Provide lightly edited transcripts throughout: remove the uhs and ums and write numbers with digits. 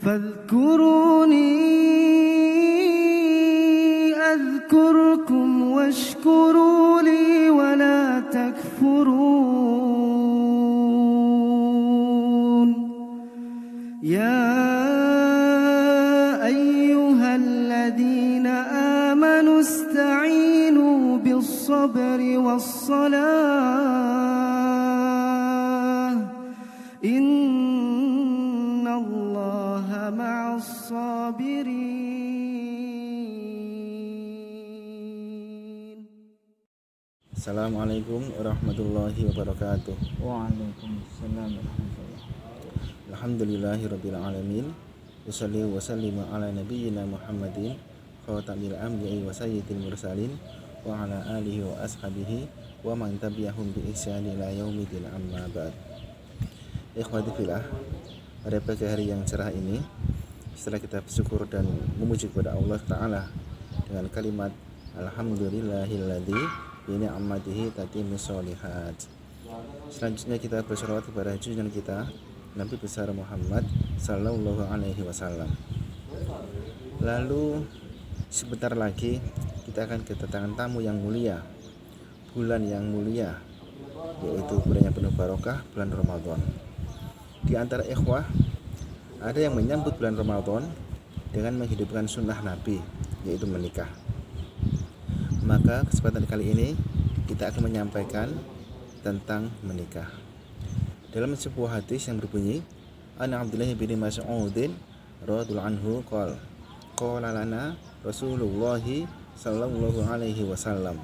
فاذكروني أذكركم واشكروا لي ولا تكفرون يا أيها الذين آمنوا استعينوا بالصبر والصلاة إن الله مع الصابرين. Assalamualaikum warahmatullahi wabarakatuh. Waalaikumsalam warahmatullahi. Alhamdulillahirabbil alamin. Wassalli wa sallimu ala nabiyyina Muhammadin khatamil anbiya'i wa sayyidil mursalin wa ala alihi wa ashabihi wa man tabi'ahum bi ihsani ila yaumil amma ba'd. Ikhwati fillah, pada pagi hari yang cerah ini, setelah kita bersyukur dan memuji kepada Allah Ta'ala dengan kalimat Alhamdulillahilladzi bi ni'matihi tatimmus sholihat, selanjutnya kita berselawat kepada junjungan kita Nabi besar Muhammad sallallahu alaihi wasallam. Lalu sebentar lagi kita akan kedatangan tamu yang mulia, bulan yang mulia, yaitu bulan yang penuh barokah, bulan Ramadan. Di antara ikhwah ada yang menyambut bulan Ramadan dengan menghidupkan sunnah Nabi, yaitu menikah. Maka kesempatan kali ini kita akan menyampaikan tentang menikah. Dalam sebuah hadis yang berbunyi, An Abdullah bin Mas'udin radhiyallahu anhu qala lana Rasulullah sallallahu alaihi wasallam,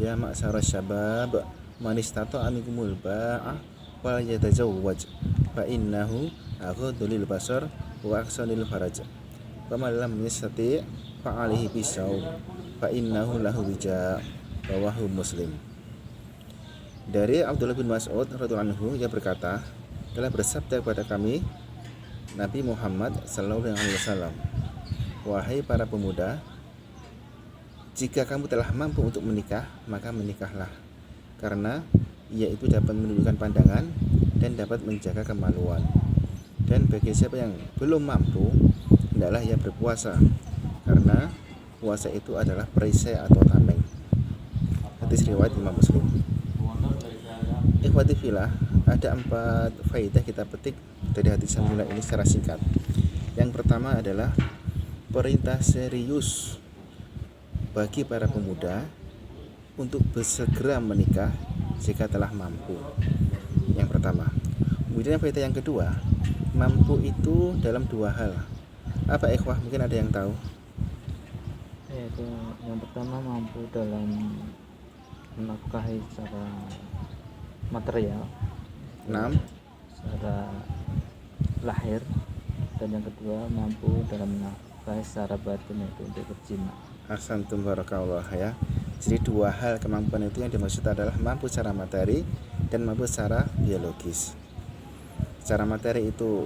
ya ma'syarasy syabab man istata'a minkumul ba'ah fal yatazawwaj fa innahu aghaddu lil basar wa ahsanul faraj wa man lam yastati' fa 'alaihi bisawm fa innahu lahu wija, rawahu Muslim. Dari Abdullah bin Mas'ud radhiyallahu anhu, ia berkata, telah bersabda kepada kami Nabi Muhammad sallallahu alaihi wasallam, wahai para pemuda, jika kamu telah mampu untuk menikah, maka menikahlah, karena ia itu dapat menundukkan pandangan dan dapat menjaga kemaluan. Dan bagi siapa yang belum mampu, hendaklah ia berpuasa, karena puasa itu adalah perisai atau tameng. Hadis riwayat Imam Muslim. Ikhwati fillah, ada 4 faedah kita petik dari hadis yang mulia ini secara singkat. Yang pertama adalah perintah serius bagi para pemuda untuk bersegera menikah jika telah mampu. Yang pertama. Kemudian faedah yang kedua, mampu itu dalam 2 hal. Apa ikhwah? Mungkin ada yang tahu. Yaitu yang pertama mampu dalam menafkahi secara material, 6. secara lahir, dan yang kedua mampu dalam menafkahi secara batin, yaitu untuk berjima. Ahsantum barakallah ya. Jadi 2 hal kemampuan itu yang dimaksud adalah mampu secara materi dan mampu secara biologis. Secara materi itu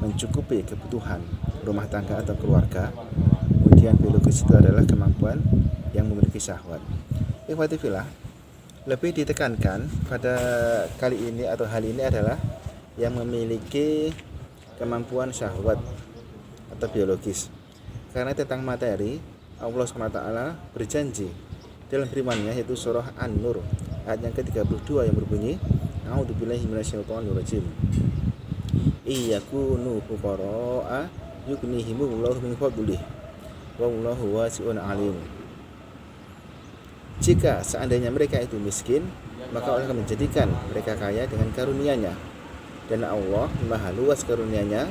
mencukupi kebutuhan rumah tangga atau keluarga. Kemudian biologis itu adalah kemampuan yang memiliki syahwat. Ikhwati fillah, lebih ditekankan pada kali ini atau hal ini adalah yang memiliki kemampuan syahwat atau biologis. Karena tentang materi, Allah SWT berjanji dalam firman-Nya, yaitu surah An-Nur ayat yang ke-32 yang berbunyi, A'udzubillahi minasyaitonirrajim. Iyakunu fuqara'a yughnihimullahu min fadlihi wallahu wasi'un alim. Jika seandainya mereka itu miskin, maka Allah akan menjadikan mereka kaya dengan karunia-Nya, dan Allah maha luas karunia-Nya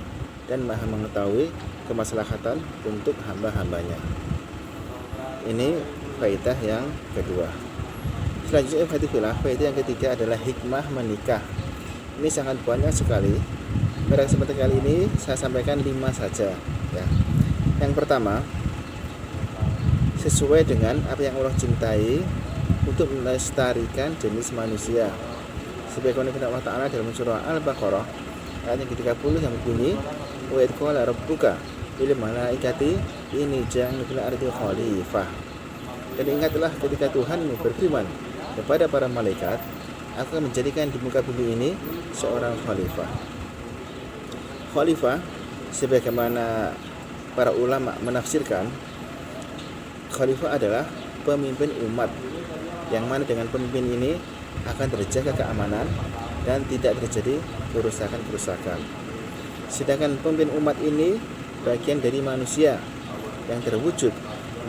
dan maha mengetahui kemaslahatan untuk hamba-hambanya. Ini faedah yang kedua. Selanjutnya faedah yang ketiga adalah hikmah menikah. Ini sangat banyak sekali. Pada kesempatan kali ini saya sampaikan 5 saja ya. Yang pertama, sesuai dengan apa yang Allah cintai untuk melestarikan jenis manusia. Sebagaimana firman Allah Ta'ala dalam surah Al-Baqarah ayat yang ke-30 yang berbunyi, wa idh qala rabbuka lil malaikati inni ja'ilun fil ardi khalifah. Dan ingatlah ketika Tuhan berfirman kepada para malaikat, aku akan menjadikan di muka bumi ini seorang khalifah. Khalifah sebagaimana para ulama menafsirkan, khalifah adalah pemimpin umat yang mana dengan pemimpin ini akan terjaga keamanan dan tidak terjadi kerusakan-kerusakan. Sedangkan pemimpin umat ini bagian dari manusia yang terwujud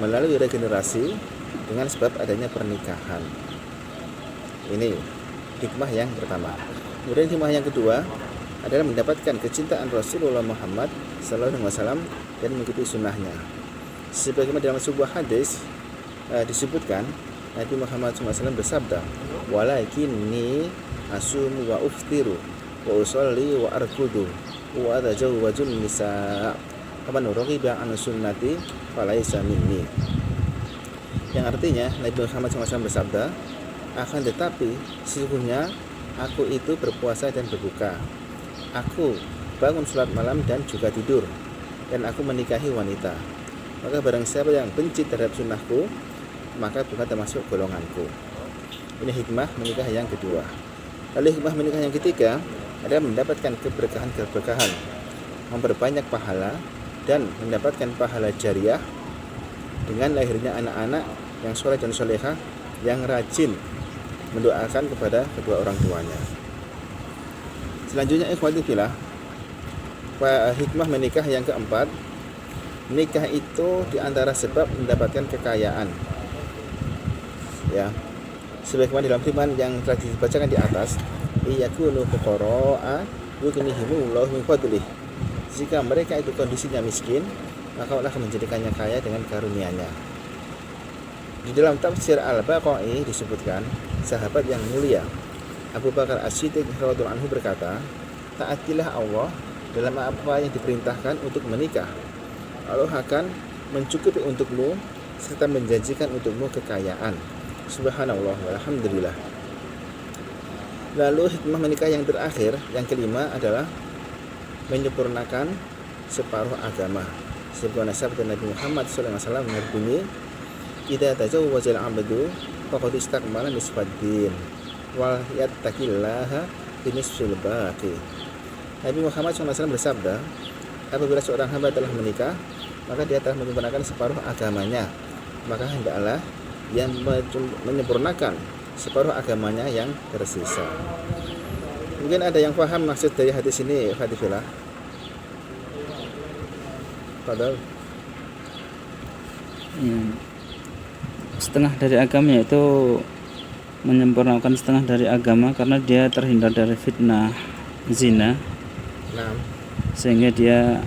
melalui regenerasi dengan sebab adanya pernikahan. Ini hikmah yang pertama. Kemudian hikmah yang kedua adalah mendapatkan kecintaan Rasulullah Muhammad SAW dan mengikuti sunnahnya. Sebagaimana dalam sebuah hadis disebutkan, Nabi Muhammad SAW bersabda, "Walakinni asumu wa uftiru wa usolli wa arkudu wa atajawwajun nisa. Faman raghiba an sunnati falaysa minni." Yang artinya Nabi Muhammad SAW bersabda, akan tetapi sesungguhnya aku itu berpuasa dan berbuka, aku bangun sholat malam dan juga tidur, dan aku menikahi wanita. Maka barang siapa yang benci terhadap sunnahku, maka bukan termasuk golonganku. Ini hikmah menikah yang kedua. Lalu hikmah menikah yang ketiga adalah mendapatkan keberkahan, memperbanyak pahala dan mendapatkan pahala jariah dengan lahirnya anak-anak yang soleh dan solehah yang rajin mendoakan kepada kedua orang tuanya. Selanjutnya ikhwati fillah, hikmah menikah yang keempat, nikah itu diantara sebab mendapatkan kekayaan. Ya, sebagaimana dalam firman yang telah dibacakan di atas, iyakunu fuqara'a yughnihimullahu min fadlih. Jika mereka itu kondisinya miskin, maka Allah akan menjadikannya kaya dengan karunia-Nya. Di dalam tafsir Al-Baqai disebutkan, sahabat yang mulia Abu Bakar As-Siddiq radhiyallahu anhu berkata, taatilah Allah dalam apa yang diperintahkan untuk menikah. Allah akan mencukupi untukmu serta menjanjikan untukmu kekayaan. Subhanallah walhamdulillah. Lalu hikmah menikah yang terakhir, yang kelima adalah menyempurnakan separuh agama. Sebagaimana sabda Nabi Muhammad SAW berbunyi, idza tazawwajal 'abdu faqad istakmala nisfad din wal yattaqillaha fi nisfil baqi. Nabi Muhammad SAW bersabda, apabila seorang hamba telah menikah, maka dia telah menyempurnakan separuh agamanya, maka hendaklah yang menyempurnakan separuh agamanya yang tersisa. Mungkin ada yang paham maksud dari hadis ini, Fadifillah. Padahal setengah dari agama itu menyempurnakan setengah dari agama karena dia terhindar dari fitnah zina. Nah, sehingga dia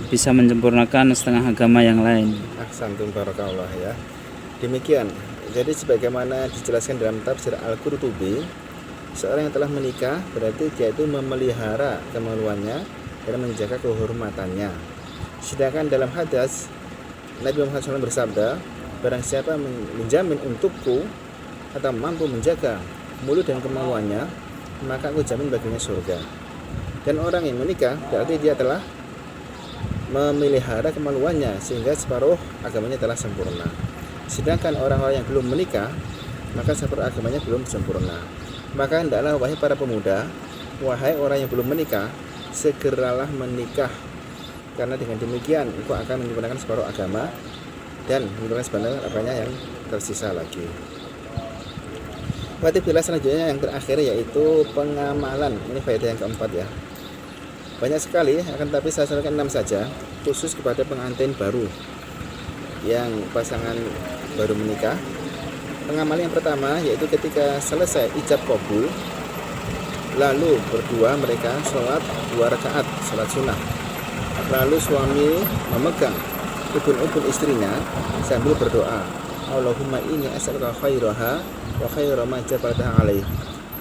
bisa menyempurnakan setengah agama yang lain. Ahsantum barakallah ya. Demikian. Jadi sebagaimana dijelaskan dalam tafsir Al-Qurtubi, seorang yang telah menikah berarti dia itu memelihara kemaluannya dan menjaga kehormatannya. Sedangkan dalam hadis Nabi Muhammad SAW bersabda, barang siapa menjamin untukku atau mampu menjaga mulut dan kemaluannya, maka aku jamin baginya surga. Dan orang yang menikah berarti dia telah memelihara kemaluannya sehingga separuh agamanya telah sempurna. Sedangkan orang-orang yang belum menikah, maka separuh agamanya belum sempurna. Maka hendaklah wahai para pemuda, wahai orang yang belum menikah, segeralah menikah, karena dengan demikian engkau akan menyempurnakan separuh agama dan menyempurnakan separuh apanya yang tersisa lagi. Berarti bila selanjutnya yang terakhir yaitu pengamalan. Ini faedah yang keempat ya. Banyak sekali, akan tapi saya sampaikan 6 saja, khusus kepada pengantin baru yang pasangan baru menikah. Pengamalan yang pertama yaitu ketika selesai ijab qabul, lalu berdua mereka sholat 2 rakaat sholat sunnah. Lalu suami memegang ubun-ubun istrinya sambil berdoa, Allahumma inni as'aluka khairaha wa khaira ma jabaltaha alaih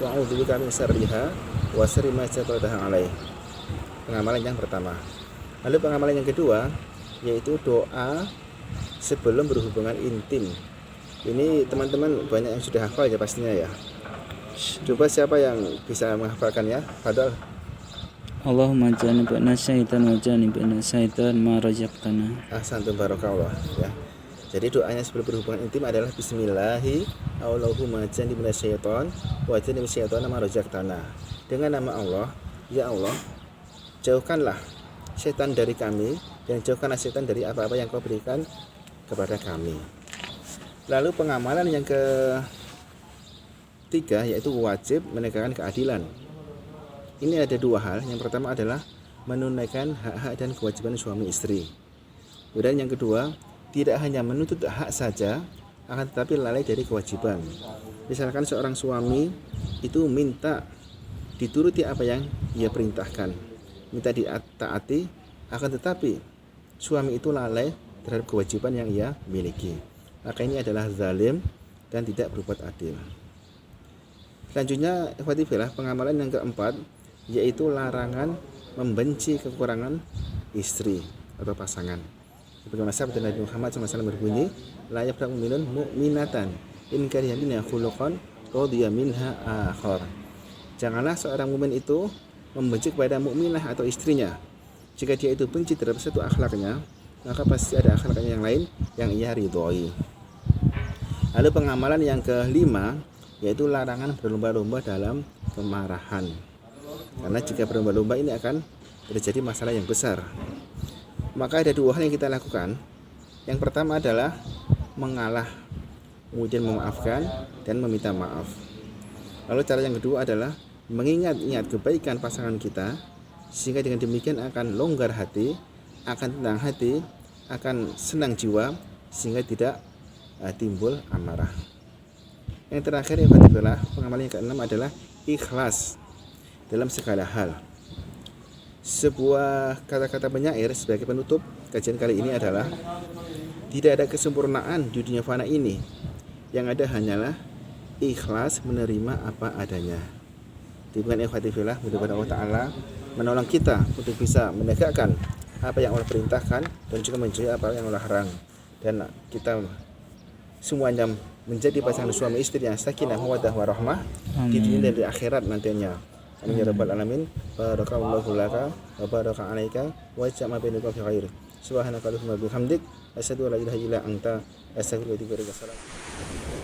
wa a'udzubika min syarriha wa syarri ma jabaltaha alaih. Pengamalan yang pertama. Lalu pengamalan yang kedua yaitu doa sebelum berhubungan intim. Ini teman-teman banyak yang sudah hafal ya pastinya ya. Coba siapa yang bisa menghafalkannya? Padahal Allahumma janibna syaitan wa janibna syaitan ma razaqtana. Ahsantum barakallah ya. Jadi doanya sebelum berhubungan intim adalah bismillahi Allahumma janibna syaitan wa janibna syaitan ma razaqtana. Dengan nama Allah, ya Allah, jauhkanlah setan dari kami dan jauhkanlah setan dari apa-apa yang kau berikan kepada kami. Lalu pengamalan yang ketiga yaitu wajib menegakkan keadilan. Ini ada dua hal. Yang pertama adalah menunaikan hak-hak dan kewajiban suami istri. Kemudian yang kedua, tidak hanya menuntut hak saja, akan tetapi lalai dari kewajiban. Misalkan seorang suami itu minta dituruti apa yang ia perintahkan, minta ditaati, akan tetapi suami itu lalai terhadap kewajiban yang ia miliki, maka ini adalah zalim dan tidak berbuat adil. Selanjutnya, ikhwati fillah, pengamalan yang keempat yaitu larangan membenci kekurangan istri atau pasangan. Sebagaimana sabda Nabi Muhammad SAW berbunyi, la yafraqu mu'minun mu'minatan in kariha minha khuluqan radiya minha akhar. Janganlah seorang mukmin itu membenci kepada mukminah atau istrinya. Jika dia itu benci terhadap satu akhlaknya, maka pasti ada akhlaknya yang lain yang ia ridhoi. Lalu pengamalan yang kelima yaitu larangan berlomba-lomba dalam kemarahan. Karena jika berlomba-lomba ini akan terjadi masalah yang besar. Maka ada dua hal yang kita lakukan. Yang pertama adalah mengalah, kemudian memaafkan dan meminta maaf. Lalu cara yang kedua adalah mengingat-ingat kebaikan pasangan kita, sehingga dengan demikian akan longgar hati, akan tenang hati, akan senang jiwa, sehingga tidak timbul amarah. Yang terakhir adalah pengamalan yang keenam adalah ikhlas dalam segala hal. Sebuah kata-kata penyair sebagai penutup kajian kali ini adalah, tidak ada kesempurnaan di dunia fana ini, yang ada hanyalah ikhlas menerima apa adanya. Diberikan ikhwati fillah, mudah-mudahan Allah Ta'ala menolong kita untuk bisa menegakkan apa yang Allah perintahkan dan juga menjauhi apa yang Allah larang, dan kita semuanya menjadi pasangan suami istri yang sakinah mawaddah warahmah di dunia dan di akhirat nantinya. Amin ya rabbal alamin. Barakallahu laka wa baraka alaika wa jama'a bainakum fi khair. Subhanakallahumma bihamdik asyhadu an la ilaha illa anta astaghfiruka wa atubu ilaik.